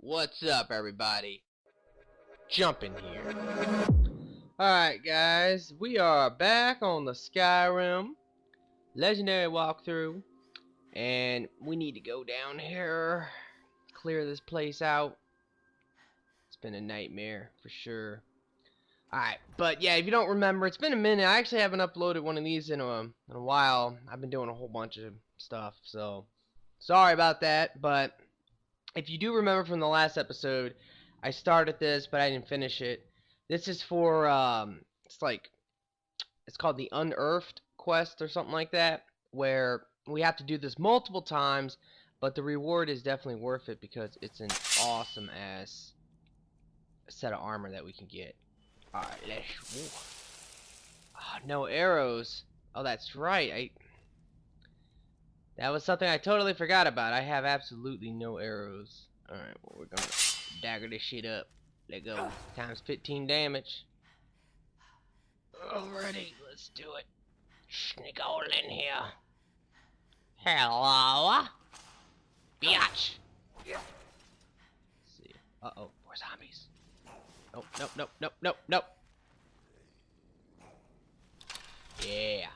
What's up, everybody? Jump in here. Alright, guys, we are back on the Skyrim legendary walkthrough, and we need to go down here, clear this place out. It's been a nightmare for sure. Alright, but yeah, if you don't remember, it's been a minute. I actually haven't uploaded one of these in a while. I've been doing a whole bunch of stuff, so sorry about that. But if you do remember from the last episode, I started this, but I didn't finish it. This is for, it's called the Unearthed quest or something like that, where we have to do this multiple times, but the reward is definitely worth it because it's an awesome ass set of armor that we can get. Alright, no arrows. Oh, that's right. That was something I totally forgot about. I have absolutely no arrows. Alright, well, we're gonna dagger this shit up. Let go. Times 15 damage. Alrighty, let's do it. Sneak all in here. Hello? Biatch! Let's see. Uh-oh, more zombies. Nope, nope, nope, nope, nope, nope. Yeah.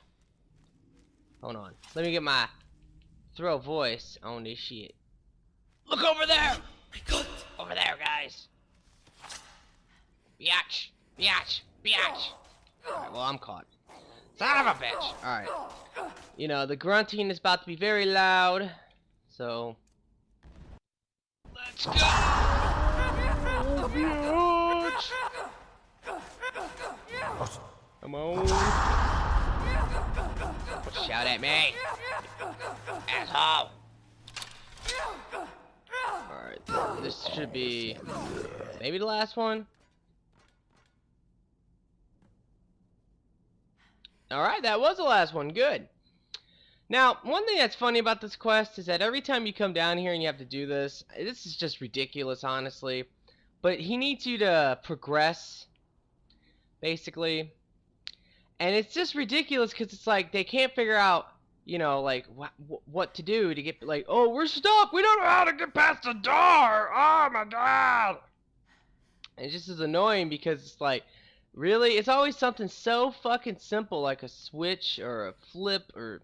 Hold on. Let me get my throw voice on this shit. Look over there! My God! Over there, guys. Biatch! Biatch! Biatch! Alright, well, I'm caught. Son of a bitch! Alright. You know, the grunting is about to be very loud. So... let's go! Oh, bitch! Come on. Shout at me! Asshole! Alright, this should be maybe the last one. Alright, that was the last one. Good. Now, one thing that's funny about this quest is that every time you come down here and you have to do this is just ridiculous, honestly. But he needs you to progress, basically. And it's just ridiculous because it's like they can't figure out, you know, like what to do to get, like, oh, we're stuck. We don't know how to get past the door. Oh my God. And it's just as annoying because it's like, really, it's always something so fucking simple like a switch or a flip or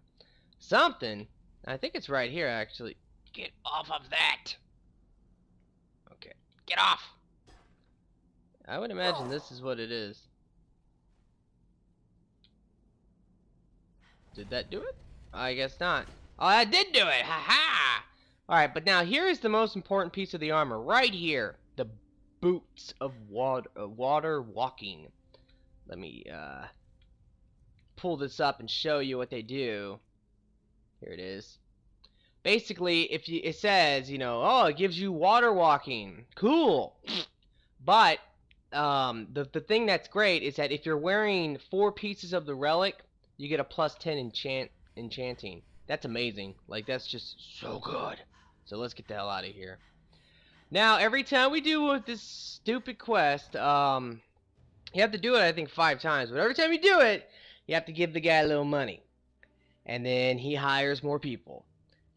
something. I think it's right here actually. Get off of that. Okay, get off. I would imagine this is what it is. Did that do it? I guess not. Oh, I did do it! Ha-ha! Alright, but now here is the most important piece of the armor. Right here. The boots of water walking. Let me pull this up and show you what they do. Here it is. Basically, it says, you know, oh, it gives you water walking. Cool! But, the thing that's great is that if you're wearing 4 pieces of the relic, you get a plus 10 enchanting. That's amazing. Like, that's just so good. So let's get the hell out of here. Now, every time we do this stupid quest, you have to do it, I think, 5 times. But every time you do it, you have to give the guy a little money. And then he hires more people.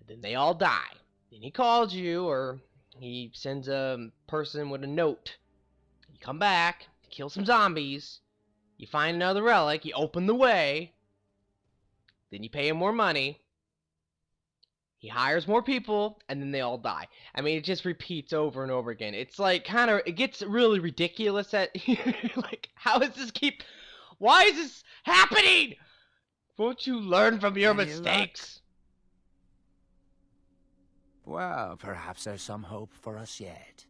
And then they all die. Then he calls you, or he sends a person with a note. You come back, kill some zombies. You find another relic, you open the way. Then you pay him more money. He hires more people, and then they all die. I mean, it just repeats over and over again. It's like it gets really ridiculous at like, how is this why is this happening? Won't you learn from your mistakes? Well, perhaps there's some hope for us yet.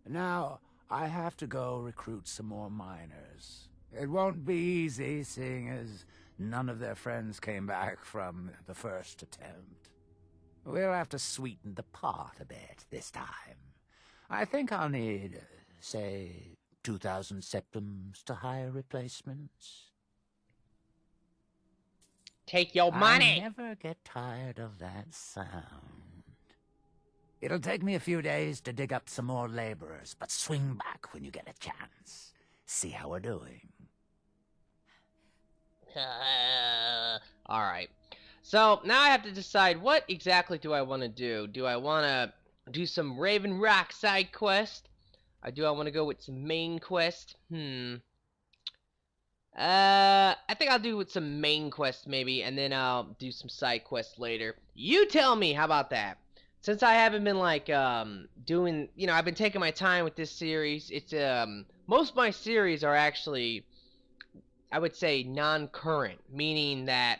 Now, I have to go recruit some more miners. It won't be easy, seeing as none of their friends came back from the first attempt. We'll have to sweeten the pot a bit this time. I think I'll need, say, 2,000 septims to hire replacements. Take your money! I never get tired of that sound. It'll take me a few days to dig up some more laborers, but swing back when you get a chance. See how we're doing. Alright. So, now I have to decide what exactly do I want to do. Do I want to do some Raven Rock side quest. I want to go with some main quest. I think I'll do with some main quests maybe, and then I'll do some side quests later. You tell me, how about that? Since I haven't been like doing, I've been taking my time with this series. It's most of my series are actually, I would say, non-current, meaning that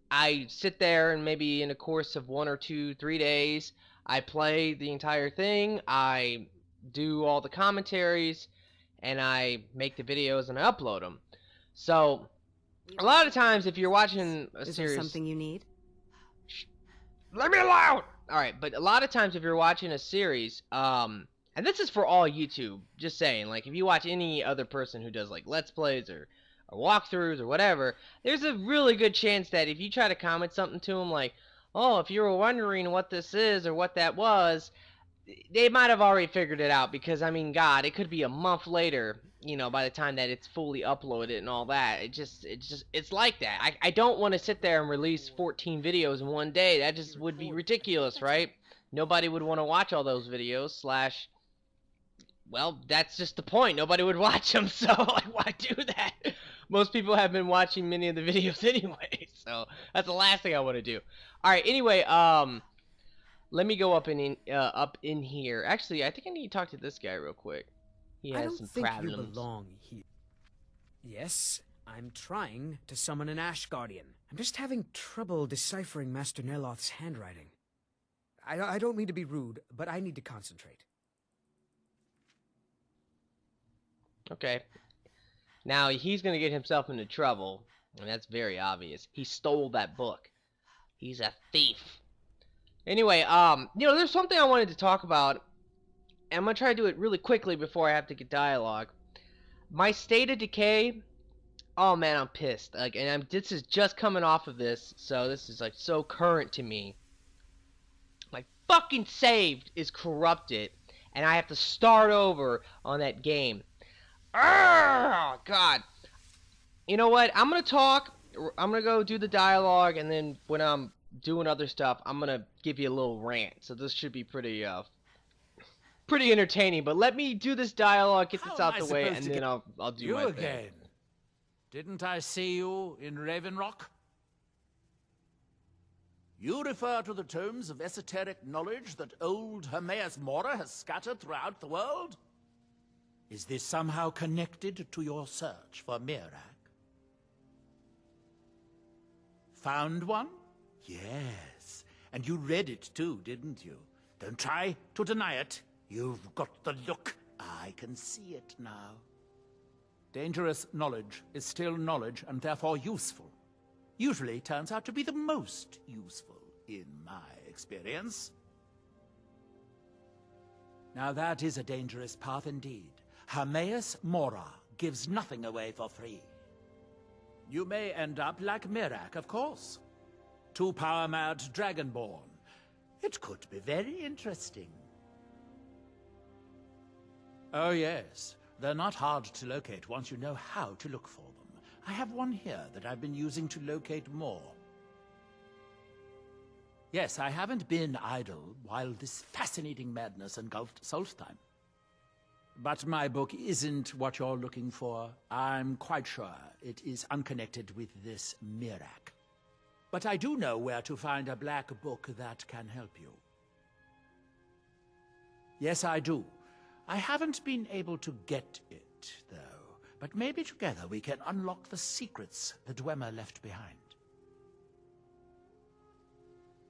I sit there and maybe in a course of 1 or 2, 3 days, I play the entire thing. I do all the commentaries, and I make the videos and I upload them. So, a lot of times, if you're watching a Is series, there something you need? let me alone. All right, but a lot of times, if you're watching a series, and this is for all YouTube, just saying, like if you watch any other person who does like Let's Plays or walkthroughs or whatever, there's a really good chance that if you try to comment something to them, like, oh, if you were wondering what this is or what that was, they might have already figured it out, because I mean, God, it could be a month later, by the time that it's fully uploaded and all that. It's like that. I don't want to sit there and release 14 videos in one day. That just would be ridiculous, right? Nobody would want to watch all those videos, slash, well, that's just the point. Nobody would watch them, so like, why do that? Most people have been watching many of the videos anyway, so that's the last thing I want to do. All right, anyway, let me go up in here. Actually, I think I need to talk to this guy real quick. He I has don't some think problems. you belong here. Yes, I'm trying to summon an Ash Guardian. I'm just having trouble deciphering Master Neloth's handwriting. I don't mean to be rude, but I need to concentrate. Okay. Now, he's going to get himself into trouble, and that's very obvious. He stole that book. He's a thief. Anyway, there's something I wanted to talk about, and I'm going to try to do it really quickly before I have to get dialogue. My state of decay, oh man, I'm pissed. Like, and this is just coming off of this, so this is like so current to me. My fucking save is corrupted, and I have to start over on that game. Oh, God. You know what? I'm going to talk. I'm going to go do the dialogue, and then when I'm doing other stuff, I'm going to give you a little rant. So this should be pretty entertaining. But let me do this dialogue, get this out the way, and then I'll do my thing. You again? Didn't I see you in Raven Rock? You refer to the tomes of esoteric knowledge that old Hermaeus Mora has scattered throughout the world? Is this somehow connected to your search for Miraak? Found one? Yes. And you read it too, didn't you? Don't try to deny it. You've got the look. I can see it now. Dangerous knowledge is still knowledge and therefore useful. Usually turns out to be the most useful, in my experience. Now that is a dangerous path indeed. Hermaeus Mora gives nothing away for free. You may end up like Miraak, of course. Too power-mad Dragonborn. It could be very interesting. Oh yes, they're not hard to locate once you know how to look for them. I have one here that I've been using to locate more. Yes, I haven't been idle while this fascinating madness engulfed Solstheim. But my book isn't what you're looking for. I'm quite sure it is unconnected with this Miraak. But I do know where to find a black book that can help you. Yes, I do. I haven't been able to get it, though. But maybe together we can unlock the secrets the Dwemer left behind.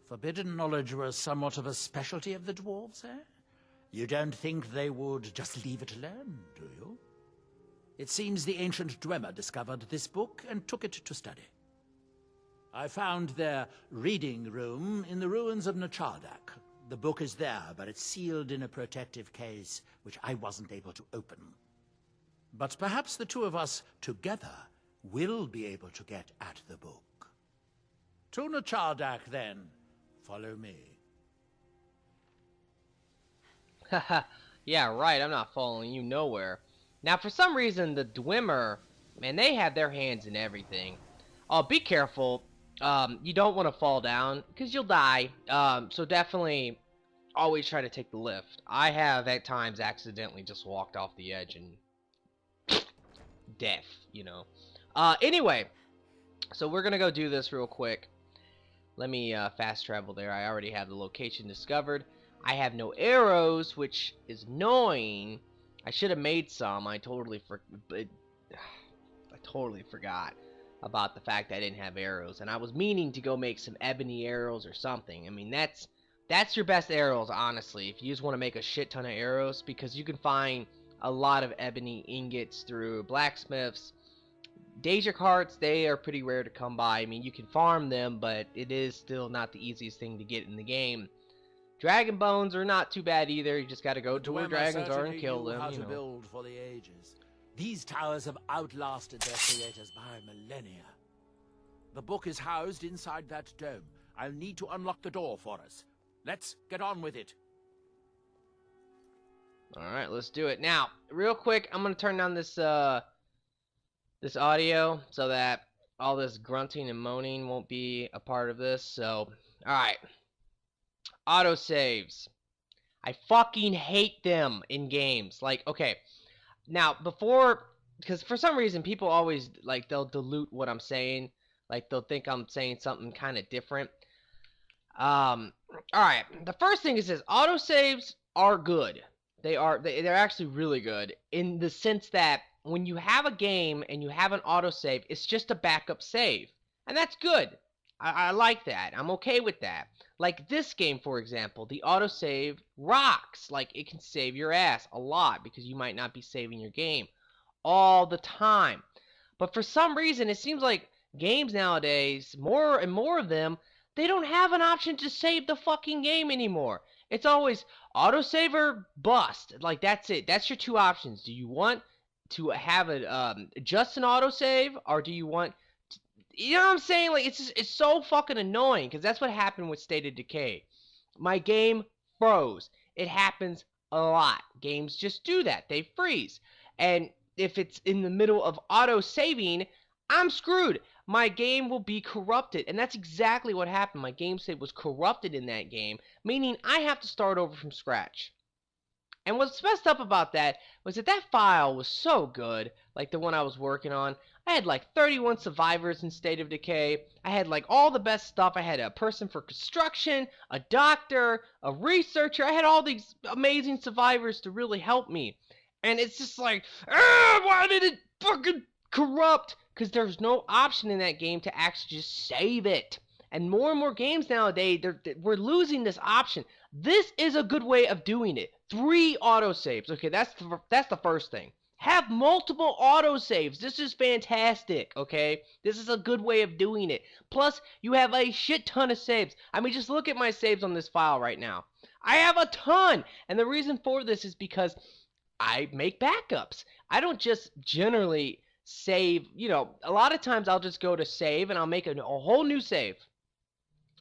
Forbidden knowledge was somewhat of a specialty of the dwarves, eh? You don't think they would just leave it alone, do you? It seems the ancient Dwemer discovered this book and took it to study. I found their reading room in the ruins of Nachardak. The book is there, but it's sealed in a protective case, which I wasn't able to open. But perhaps the two of us together will be able to get at the book. To Nachardak, then. Follow me. Haha, yeah, right, I'm not following you nowhere. Now, for some reason, the Dwemer, man, they have their hands in everything. Oh, be careful. You don't want to fall down, because you'll die. So definitely always try to take the lift. I have at times accidentally just walked off the edge and death, you know. Anyway, so we're gonna go do this real quick. Let me fast travel there. I already have the location discovered. I have no arrows, which is annoying. I should have made some. I totally forgot about the fact that I didn't have arrows, and I was meaning to go make some ebony arrows or something. I mean, that's your best arrows, honestly, if you just want to make a shit ton of arrows, because you can find a lot of ebony ingots through blacksmiths. Deja carts, they are pretty rare to come by. I mean, you can farm them, but it is still not the easiest thing to get in the game. Dragon bones are not too bad either. You just got to go to where dragons are and kill them. How to you know. build for the ages. These towers have outlasted their creators by millennia. The book is housed inside that dome. I'll need to unlock the door for us. Let's get on with it. Alright, let's do it. Now, real quick, I'm going to turn down this this audio so that all this grunting and moaning won't be a part of this. So, alright. Autosaves. I fucking hate them in games. Like, okay. Now, before, because for some reason people always, like, they'll dilute what I'm saying. Like, they'll think I'm saying something kind of different. Alright, the first thing is this. Autosaves are good. They're actually really good in the sense that when you have a game and you have an autosave, it's just a backup save. And that's good. I like that. I'm okay with that. Like this game, for example, the autosave rocks. Like, it can save your ass a lot because you might not be saving your game all the time. But for some reason, it seems like games nowadays, more and more of them, they don't have an option to save the fucking game anymore. It's always autosave or bust. Like, that's it. That's your two options. Do you want to have just an autosave, or do you want to, you know what I'm saying? Like, it's so fucking annoying, because that's what happened with State of Decay. My game froze. It happens a lot. Games just do that. They freeze. And if it's in the middle of auto-saving, I'm screwed. My game will be corrupted. And that's exactly what happened. My game save was corrupted in that game, meaning I have to start over from scratch. And what's messed up about that was that file was so good, like the one I was working on. I had like 31 survivors in State of Decay. I had like all the best stuff. I had a person for construction, a doctor, a researcher. I had all these amazing survivors to really help me. And it's just like, why did it fucking corrupt? Because there's no option in that game to actually just save it. And more games nowadays, we're losing this option. This is a good way of doing it. 3 autosaves. Okay, that's the first thing. Have multiple autosaves. This is fantastic, okay? This is a good way of doing it. Plus, you have a shit ton of saves. I mean, just look at my saves on this file right now. I have a ton! And the reason for this is because I make backups. I don't just generally save, you know, a lot of times I'll just go to save and I'll make a whole new save.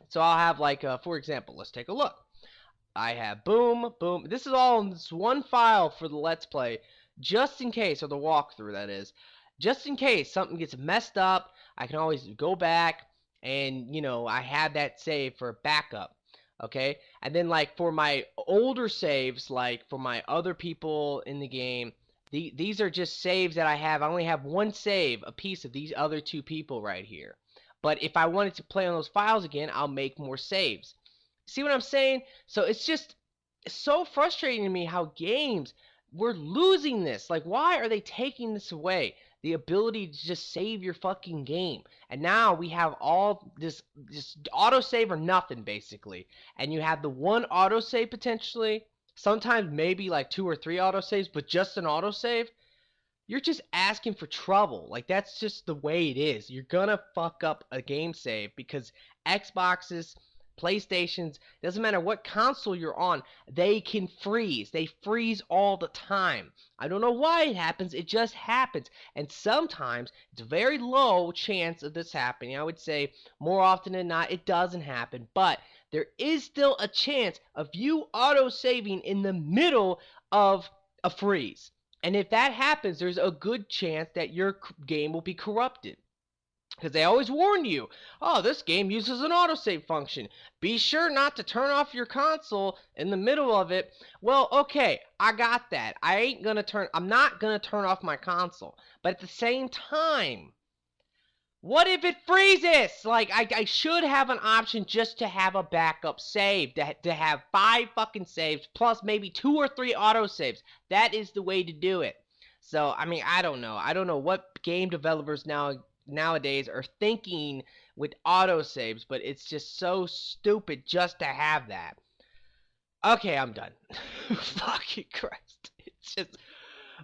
So I'll have like, for example, let's take a look. I have boom, boom. This is all in this one file for the Let's Play, just in case, or the walkthrough that is. Just in case something gets messed up, I can always go back and, you know, I have that save for backup. Okay? And then like for my older saves, like for my other people in the game, these are just saves that I have. I only have one save a piece of these other 2 people right here. But if I wanted to play on those files again, I'll make more saves. See what I'm saying? So it's just so frustrating to me how games, we're losing this. Like, why are they taking this away? The ability to just save your fucking game. And now we have all this autosave or nothing, basically. And you have the one autosave potentially. Sometimes maybe like 2 or 3 autosaves, but just an autosave. You're just asking for trouble. Like, that's just the way it is. You're gonna fuck up a game save because Xboxes, PlayStations, doesn't matter what console you're on, they can freeze. They freeze all the time. I don't know why it happens. It just happens. And sometimes it's a very low chance of this happening. I would say more often than not it doesn't happen. But there is still a chance of you auto-saving in the middle of a freeze. And if that happens, there's a good chance that your game will be corrupted. Because they always warn you, oh, this game uses an autosave function. Be sure not to turn off your console in the middle of it. Well, okay, I got that. I'm not gonna turn off my console. But at the same time, what if it freezes? Like, I should have an option just to have a backup save. To have 5 fucking saves, plus maybe 2 or 3 autosaves. That is the way to do it. So, I mean, I don't know. I don't know what game developers nowadays are thinking with autosaves, but it's just so stupid just to have that. Okay, I'm done. Fucking Christ. It's just...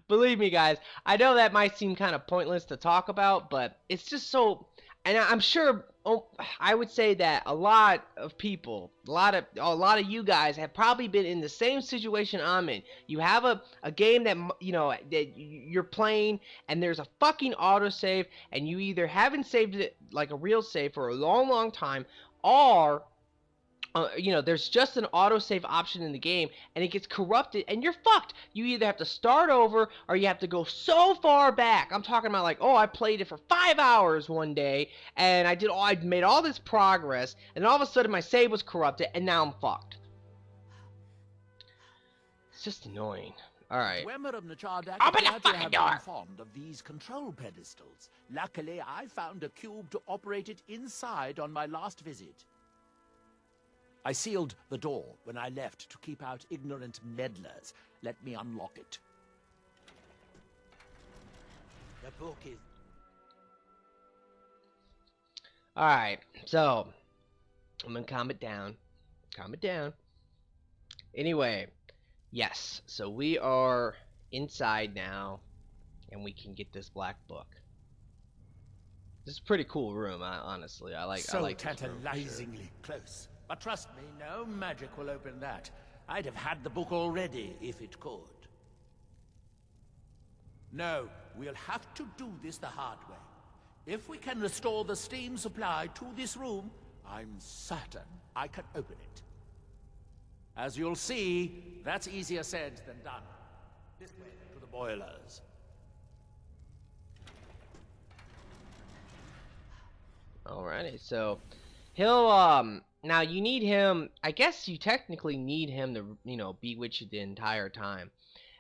Believe me, guys, I know that might seem kind of pointless to talk about, but it's just so... And I'm sure, I would say that a lot of people, a lot of you guys have probably been in the same situation I'm in. You have a game that, you know, that you're playing, and there's a fucking autosave, and you either haven't saved it like a real save for a long, long time, or... you know, there's just an autosave option in the game, and it gets corrupted, and you're fucked. You either have to start over, or you have to go so far back. I'm talking about like, oh, I played it for 5 hours one day, and I made all this progress, and all of a sudden my save was corrupted, and now I'm fucked. It's just annoying. Alright. Open the fucking door! Fond of these control pedestals. Luckily, I found a cube to operate it inside on my last visit. I sealed the door when I left to keep out ignorant meddlers. Let me unlock it. The book is... Alright, so... I'm gonna calm it down. Calm it down. Anyway, yes, so we are inside now, and we can get this black book. This is a pretty cool room, honestly. I like tantalizingly close. But trust me, no magic will open that. I'd have had the book already if it could. No, we'll have to do this the hard way. If we can restore the steam supply to this room, I'm certain I can open it. As you'll see, that's easier said than done. This way to the boilers. Alrighty, so he'll now you need him. I guess you technically need him to, you know, be with you the entire time.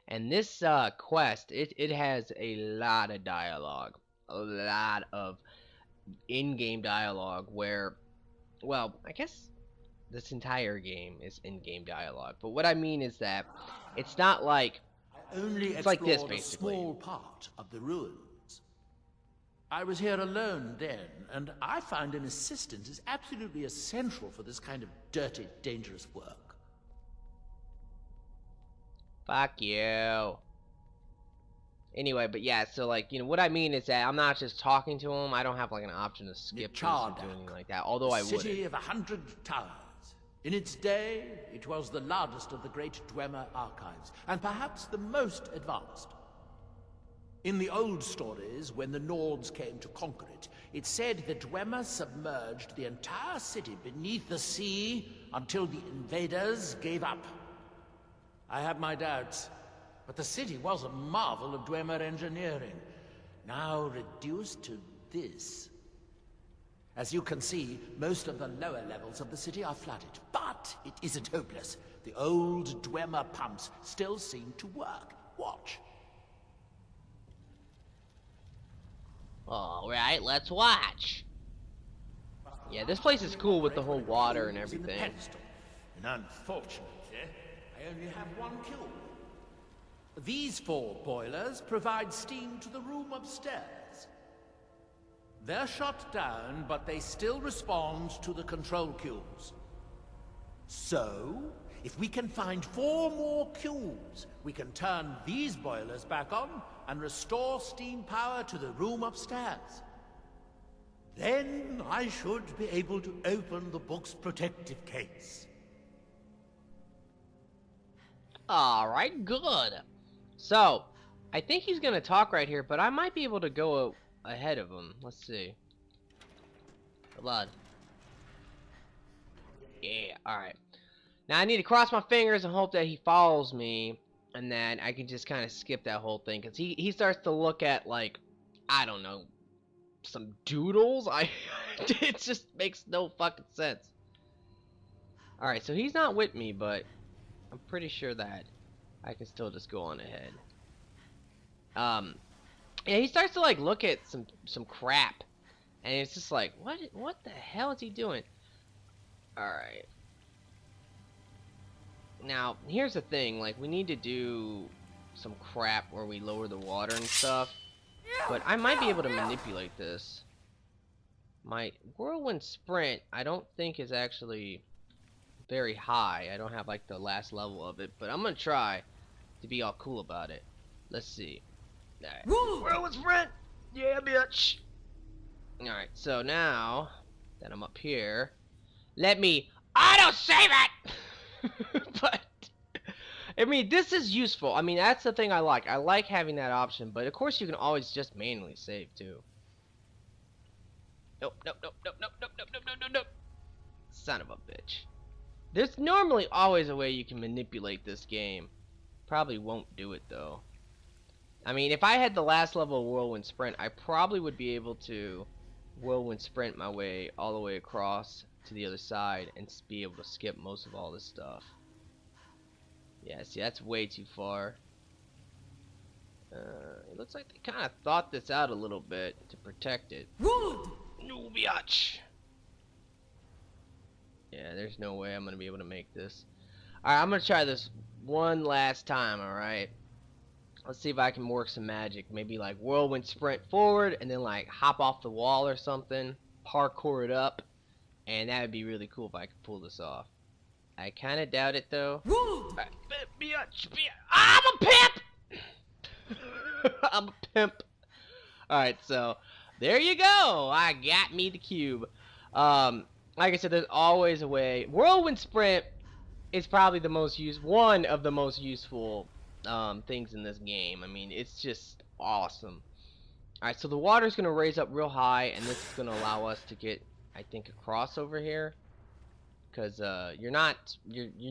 And this quest, it has a lot of dialogue, a lot of in-game dialogue. Where, well, I guess this entire game is in-game dialogue. But what I mean is that it's not like it's like this basically. A small part of the ruins. I was here alone then, and I find an assistant is absolutely essential for this kind of dirty, dangerous work. Fuck you. Anyway, but yeah, so like, you know, what I mean is that I'm not just talking to him. I don't have like an option to skip this or do anything like that, although I would. City of 100 towers. In its day, it was the largest of the great Dwemer archives, and perhaps the most advanced. In the old stories, when the Nords came to conquer it, it said the Dwemer submerged the entire city beneath the sea until the invaders gave up. I have my doubts, but the city was a marvel of Dwemer engineering, now reduced to this. As you can see, most of the lower levels of the city are flooded, but it isn't hopeless. The old Dwemer pumps still seem to work. Watch. Alright, let's watch. Yeah, this place is cool with the whole water and everything. And unfortunately, I only have one kiln. These 4 boilers provide steam to the room upstairs. They're shut down, but they still respond to the control cubes. So, if we can find 4 more cubes, we can turn these boilers back on and restore steam power to the room upstairs. Then I should be able to open the book's protective case. Alright, good. So, I think he's gonna talk right here, but I might be able to go ahead of him. Let's see. Hold on. Yeah, alright. Now I need to cross my fingers and hope that he follows me, and then I can just kind of skip that whole thing, because he starts to look at, like, I don't know, some doodles. It just makes no fucking sense. All right, so he's not with me, but I'm pretty sure that I can still just go on ahead. Yeah, he starts to like look at some crap, and it's just like, what the hell is he doing? All right. Now, here's the thing, like, we need to do some crap where we lower the water and stuff, but I might be able to manipulate this. My whirlwind sprint, I don't think is actually very high. I don't have, like, the last level of it, but I'm gonna try to be all cool about it. Let's see. Alright. Whirlwind sprint! Yeah, bitch! Alright, so now that I'm up here, let me auto-save it! But I mean, this is useful. I mean, that's the thing I like. I like having that option, but of course you can always just manually save too. Nope, nope, nope, nope, nope, nope, nope, nope, nope, nope, nope. Son of a bitch. There's normally always a way you can manipulate this game. Probably won't do it though. I mean, if I had the last level of Whirlwind Sprint, I probably would be able to Whirlwind Sprint my way all the way across to the other side and be able to skip most of all this stuff. Yeah, see, that's way too far. It looks like they kind of thought this out a little bit to protect it. No, biatch. Yeah, there's no way I'm gonna be able to make this. Alright, I'm gonna try this one last time, alright? Let's see if I can work some magic. Maybe like whirlwind sprint forward and then like hop off the wall or something. Parkour it up. And that would be really cool if I could pull this off. I kind of doubt it though. Right. I'm a pimp! I'm a pimp. Alright, so there you go. I got me the cube. Like I said, there's always a way. Whirlwind sprint is probably the most one of the most useful things in this game. I mean, it's just awesome. Alright, so the water's gonna raise up real high, and this is gonna allow us to get, I think, across over here. Because you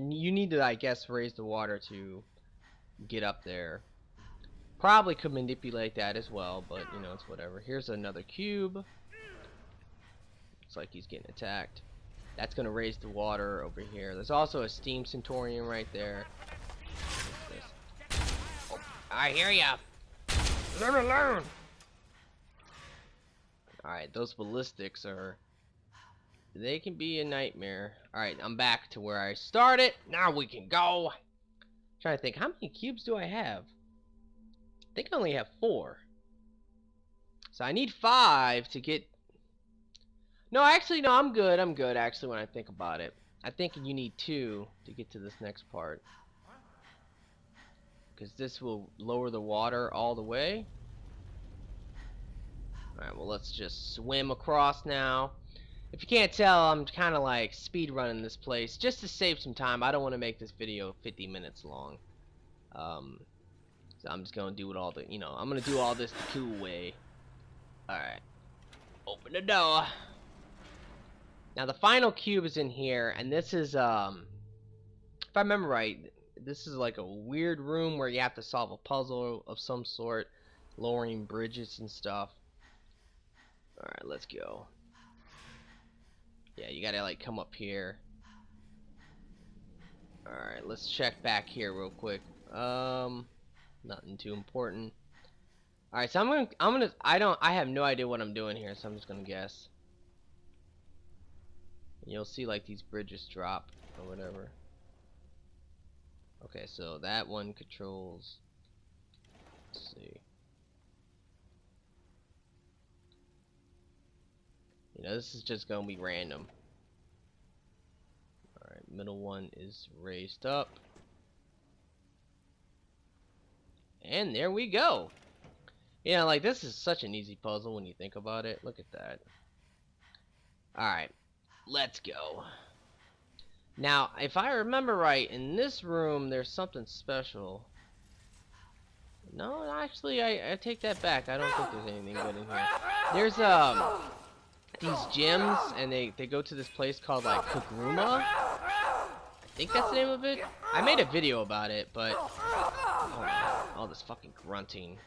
need to, I guess, raise the water to get up there. Probably could manipulate that as well, but you know, it's whatever. Here's another cube. Looks like he's getting attacked. That's gonna raise the water over here. There's also a steam centurion right there. Oh, I hear ya. Leave me alone. Alright, those ballistics are... they can be a nightmare. Alright, I'm back to where I started. Now we can go. Trying to think, how many cubes do I have? I think I only have 4. So I need 5 to get... no, actually, no, I'm good. I'm good, actually, when I think about it. I think you need 2 to get to this next part. Because this will lower the water all the way. Alright, well, let's just swim across now. If you can't tell, I'm kind of like speed running this place just to save some time. I don't want to make this video 50 minutes long. So I'm just gonna do it all the, you know, I'm gonna do all this the cool way. Alright. Open the door. Now the final cube is in here, and this is, if I remember right, this is like a weird room where you have to solve a puzzle of some sort, lowering bridges and stuff. Alright, let's go. Yeah, you gotta like come up here. Alright, let's check back here real quick. Nothing too important. Alright, so I have no idea what I'm doing here, so I'm just gonna guess. And you'll see like these bridges drop or whatever. Okay, so that one controls, let's see. You know, this is just gonna be random. Alright, middle one is raised up. And there we go. You know, like, this is such an easy puzzle when you think about it. Look at that. Alright, let's go. Now, if I remember right, in this room, there's something special. No, actually, I take that back. I don't think there's anything good in here. There's, these gems, and they go to this place called, like, Kagruma. I think that's the name of it. I made a video about it, but... oh, all this fucking grunting.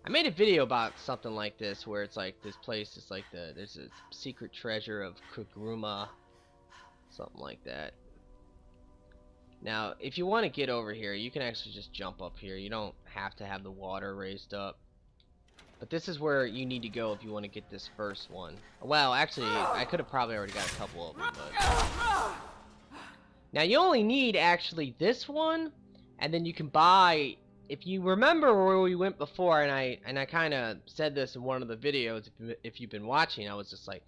I made a video about something like this where it's like this place is like there's a secret treasure of Kaguruma, something like that. Now, if you want to get over here, you can actually just jump up here. You don't have to have the water raised up. But this is where you need to go if you want to get this first one. Well, actually, I could have probably already got a couple of them, but... Now, you only need, actually, this one, and then you can buy... If you remember where we went before, and I kind of said this in one of the videos, if you've been watching, I was just like,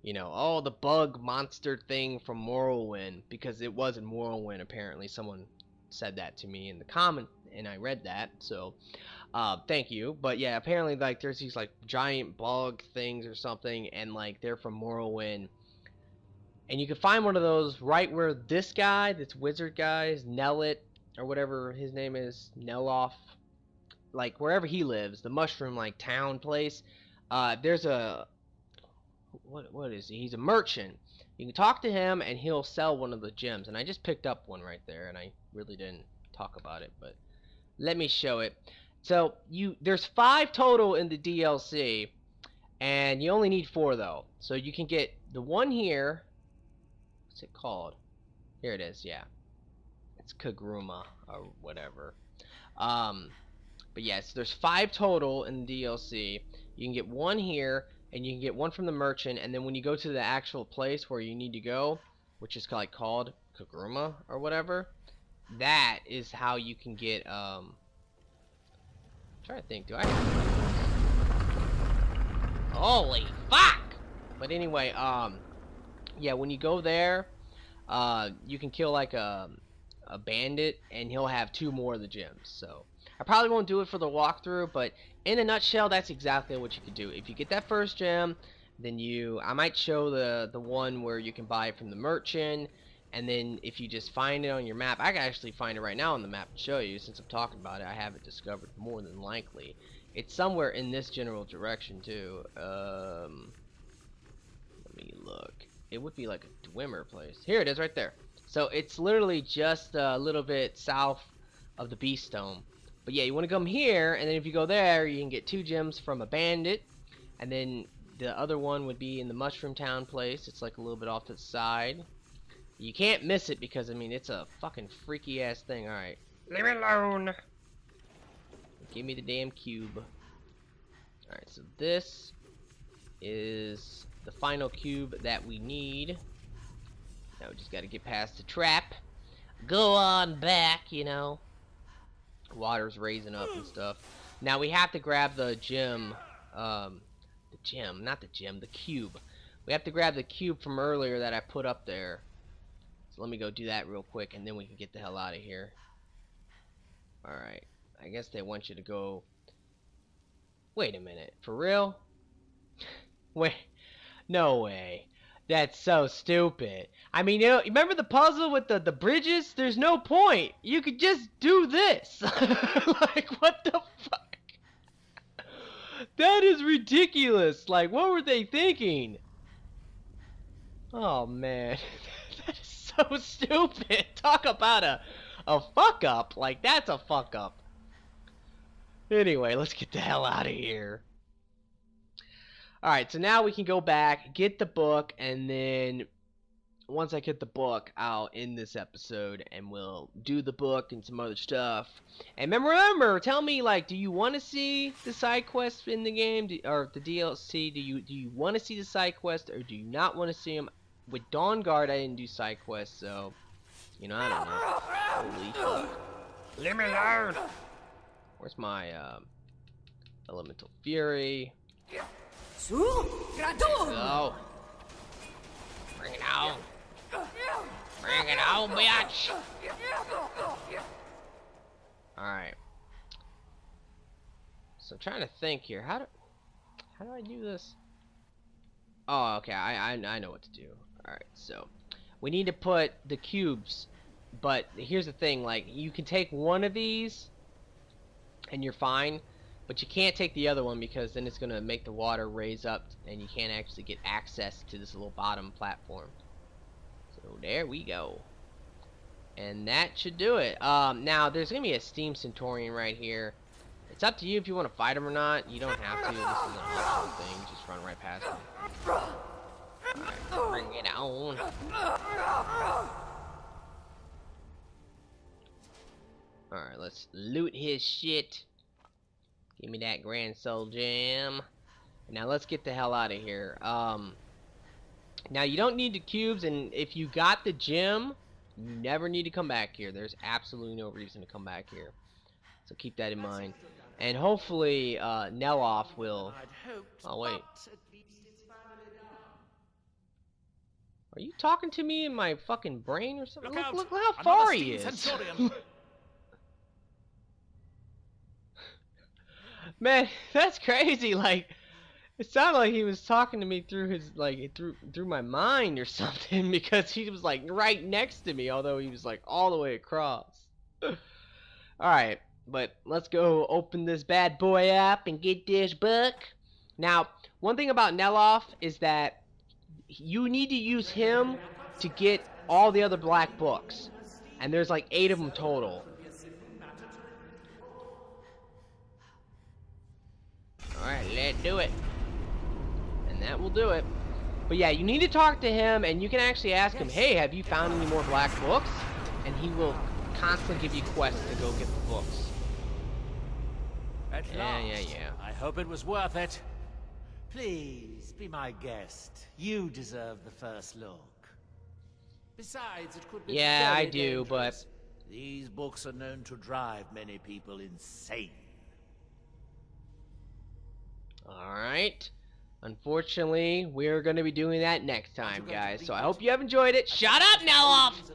you know, oh, the bug monster thing from Morrowind, because it was in Morrowind, apparently. Someone said that to me in the comment, and I read that, so, thank you. But yeah, apparently, like, there's these, like, giant bug things or something, and, like, they're from Morrowind. And you can find one of those right where this guy, this wizard guy, is Nellit, or whatever his name is, Neloff, like, wherever he lives, the mushroom, like, town place, there's a, what is he? He's a merchant. You can talk to him, and he'll sell one of the gems, and I just picked up one right there, and I really didn't talk about it, but let me show it. So, there's 5 total in the DLC, and you only need 4, though, so you can get the one here. What's it called? Here it is, yeah. It's Kaguruma or whatever. But yes, there's 5 total in the DLC. You can get one here, and you can get one from the merchant, and then when you go to the actual place where you need to go, which is like called Kaguruma or whatever, that is how you can get I'm trying to think, do I have... Holy fuck! But anyway, yeah, when you go there, you can kill like a bandit, and he'll have 2 more of the gems. So I probably won't do it for the walkthrough, but in a nutshell, that's exactly what you can do. If you get that first gem, then I might show the one where you can buy it from the merchant, and then if you just find it on your map, I can actually find it right now on the map and show you. Since I'm talking about it, I have it discovered more than likely. It's somewhere in this general direction too. Let me look. It would be like a Dwemer place. Here it is right there. So it's literally just a little bit south of the Beast Dome. But yeah, you want to come here, and then if you go there, you can get 2 gems from a bandit, and then the other one would be in the Mushroom Town place. It's like a little bit off to the side. You can't miss it because, I mean, it's a fucking freaky ass thing. Alright. Leave me alone. Give me the damn cube. Alright, so this is the final cube that we need. Now we just gotta get past the trap. Go on back, you know. Water's raising up and stuff. Now we have to grab the gem. The cube. We have to grab the cube from earlier that I put up there. So let me go do that real quick, and then we can get the hell out of here. Alright. I guess they want you to go... Wait a minute. For real? Wait. No way. That's so stupid. I mean, you know, remember the puzzle with the bridges? There's no point. You could just do this. Like, what the fuck? That is ridiculous. Like, what were they thinking? Oh, man. That is so stupid. Talk about a fuck up. Like, that's a fuck up. Anyway, let's get the hell out of here. Alright, so now we can go back, get the book, and then once I get the book, I'll end this episode, and we'll do the book and some other stuff. And remember, tell me, like, do you want to see the side quests in the game, or the DLC? Do you want to see the side quests, or do you not want to see them? With Dawn Guard, I didn't do side quests, so, you know, I don't know. Holy fuck. Leave me alone! Where's my, Elemental Fury? Go. Bring it on. Bring it on, bitch. Alright. So I'm trying to think here. How do I do this? Oh, okay. I know what to do. Alright, so we need to put the cubes. But here's the thing, like, you can take one of these and you're fine. But you can't take the other one because then it's going to make the water raise up and you can't actually get access to this little bottom platform. So there we go. And that should do it. Now there's going to be a Steam Centurion right here. It's up to you if you want to fight him or not. You don't have to. This is an optional thing. Just run right past him. Alright, bring it on. Alright, let's loot his shit. Give me that Grand Soul Gem. Now let's get the hell out of here. Now you don't need the cubes, and if you got the gem, you never need to come back here. There's absolutely no reason to come back here. So keep that in mind. And hopefully, Neloth will... Oh, wait. Are you talking to me in my fucking brain or something? Look how far he is. Man, that's crazy. Like, it sounded like he was talking to me through his, like, through my mind or something, because he was, like, right next to me, although he was, like, all the way across. Alright, but let's go open this bad boy up and get this book. Now, one thing about Neloth is that you need to use him to get all the other black books. And there's, like, 8 of them total. Alright, let's do it. And that will do it. But yeah, you need to talk to him, and you can actually ask him, hey, have you found any more black books? And he will constantly give you quests to go get the books. Yeah. I hope it was worth it. Please, be my guest. You deserve the first look. Besides, it could be Yeah, very I do, dangerous. but... These books are known to drive many people insane. Alright. Unfortunately, we're going to be doing that next time, guys. So I hope you have enjoyed it. Shut up, Neloth!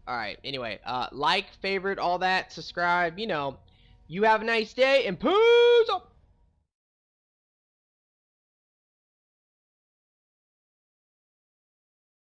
Alright, anyway, like, favorite, all that, subscribe, you know. You have a nice day, and peace out!